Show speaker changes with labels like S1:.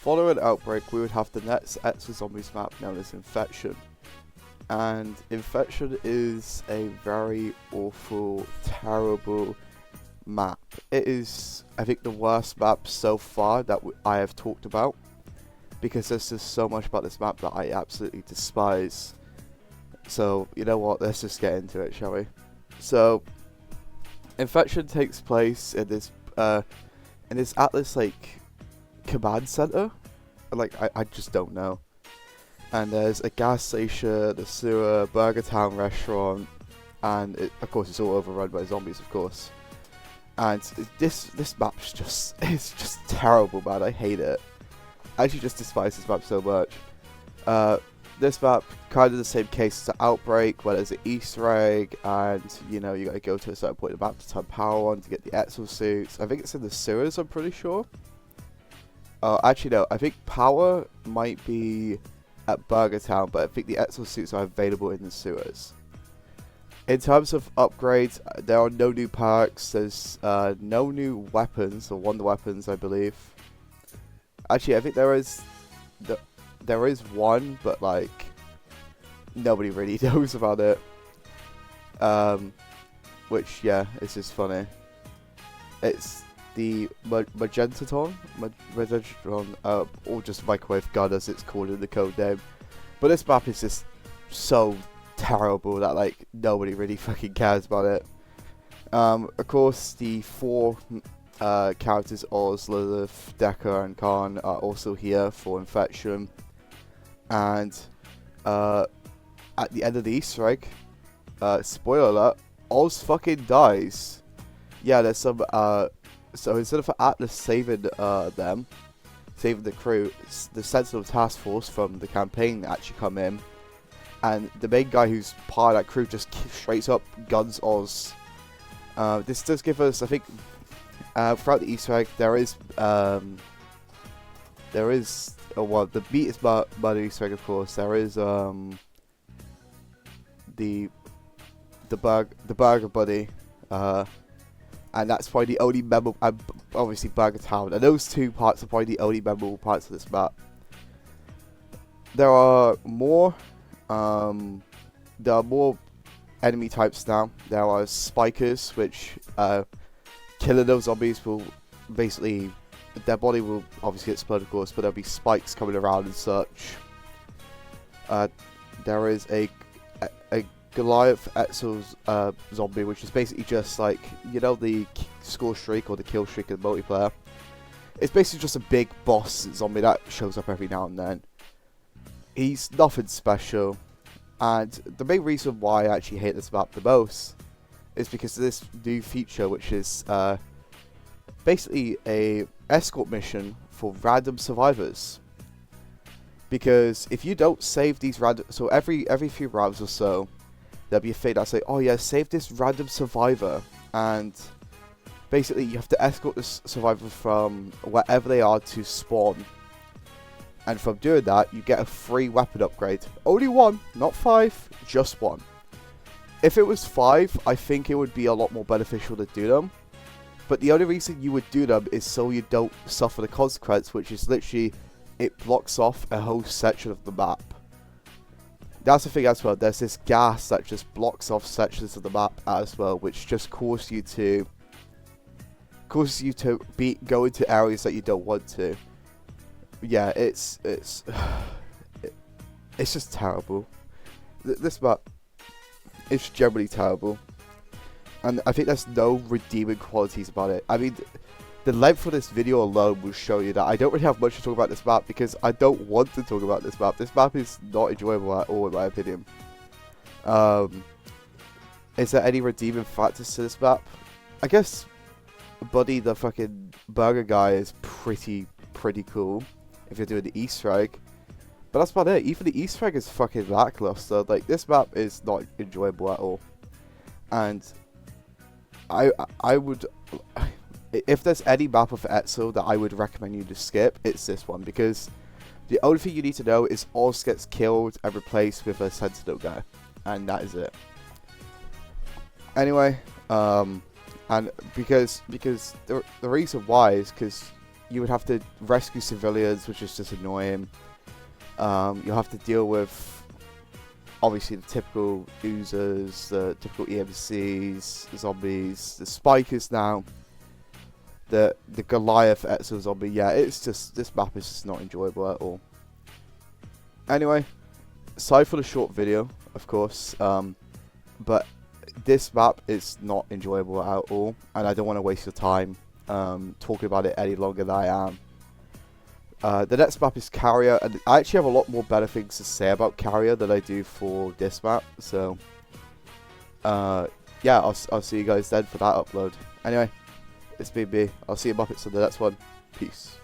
S1: Following Outbreak, we would have the next Exo Zombies map known as Infection. And Infection is a very awful, terrible map. It is, I think, the worst map so far that I have talked about, because there's just so much about this map that I absolutely despise. So, you know what, let's just get into it, shall we? So, Infection takes place in this Atlas, like, command center. Like, I just don't know. And there's a gas station, a sewer, Burger Town restaurant, and of course it's all overrun by zombies, of course. And this map's it's just terrible, man. I hate it. I actually just despise this map so much. This map, kind of the same case as the Outbreak, where there's an Easter egg, and you know, you gotta go to a certain point of the map to turn power on to get the exosuits. I think it's in the sewers, I'm pretty sure. Actually no, I think power might be at Burger Town, but I think the exosuits are available in the sewers. In terms of upgrades, there are no new perks, there's no new weapons, or wonder weapons, I believe. Actually, I think there is one, but like nobody really knows about it. Which, yeah, it's just funny. It's the Magentaton, or just Microwave Gun as it's called in the code name. But this map is just so terrible that like nobody really fucking cares about it. Of course, the four characters Oz, Lilith, Decker, and Khan are also here for Infection. And at the end of the Easter egg, spoiler alert, Oz fucking dies. Yeah, there's some so instead of Atlas saving saving the crew, the Sentinel Task Force from the campaign actually come in, and the main guy who's part of that crew just straight up guns Oz. This does give us, I think, throughout the Easter egg, there is well, the beat is by the Easter egg, of course. There is the Burger Buddy, and that's probably the only memorable, obviously Burger Town, and those two parts are probably the only memorable parts of this map. There are more enemy types now. There are spikers, which killing those zombies will basically, their body will obviously explode, of course, but there'll be spikes coming around and such. There is a Goliath Exo's zombie, which is basically just like, you know, the score streak or the kill streak in the multiplayer. It's basically just a big boss zombie that shows up every now and then. He's nothing special, and the main reason why I actually hate this map the most is because of this new feature, which is basically a escort mission for random survivors. Because if you don't save these random, so every few rounds or so, there'll be a thing that say, oh yeah, save this random survivor, and basically you have to escort this survivor from wherever they are to spawn. And from doing that, you get a free weapon upgrade. Only one, not 5, just one. If it was 5, I think it would be a lot more beneficial to do them. But the only reason you would do them is so you don't suffer the consequence, which is literally, it blocks off a whole section of the map. That's the thing as well, there's this gas that just blocks off sections of the map as well, which just causes you to go into areas that you don't want to. Yeah, it's just terrible. This map is generally terrible, and I think there's no redeeming qualities about it. I mean, the length of this video alone will show you that I don't really have much to talk about this map, because I don't want to talk about this map. This map is not enjoyable at all, in my opinion. Is there any redeeming factors to this map? I guess Buddy, the fucking burger guy, is pretty cool if you're doing the Easter egg. But that's about it. Even the Easter egg is fucking lackluster. Like, this map is not enjoyable at all. And I would, if there's any map of Exo that I would recommend you to skip, it's this one, because the only thing you need to know is Oz gets killed and replaced with a Sentinel guy, and that is it. Anyway, and because the reason why is because you would have to rescue civilians, which is just annoying. You'll have to deal with, obviously, the typical oozers, the typical EMCs, the zombies, the spikers now, the Goliath Exo zombie. Yeah, it's just, this map is just not enjoyable at all. Anyway, sorry for the short video, of course, but this map is not enjoyable at all, and I don't want to waste your time talking about it any longer than I am. The next map is Carrier, and I actually have a lot more better things to say about Carrier than I do for this map, so yeah, I'll see you guys then for that upload. Anyway, it's been me. I'll see you Muppets on the next one. Peace.